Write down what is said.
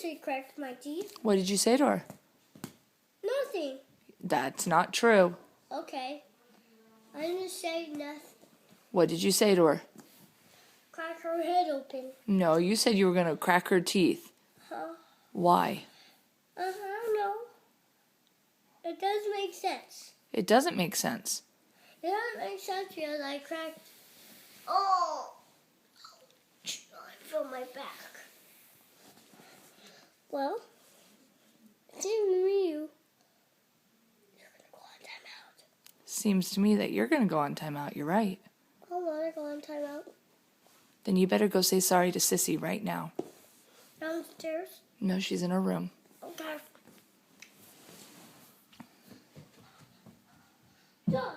say cracked my teeth. What did you say to her? Nothing. That's not true. Okay. I didn't say nothing. What did you say to her? Crack her head open. No, you said you were going to crack her teeth. Huh? Why? I don't know. It does make sense. It doesn't make sense. It doesn't make sense because I cracked. Oh! I feel my back. Well, it seems to me you're going to go on timeout. Seems to me that you're going to go on timeout. You're right. I want to go on timeout. Then you better go say sorry to Sissy right now. Downstairs? No, she's in her room. Okay. Done.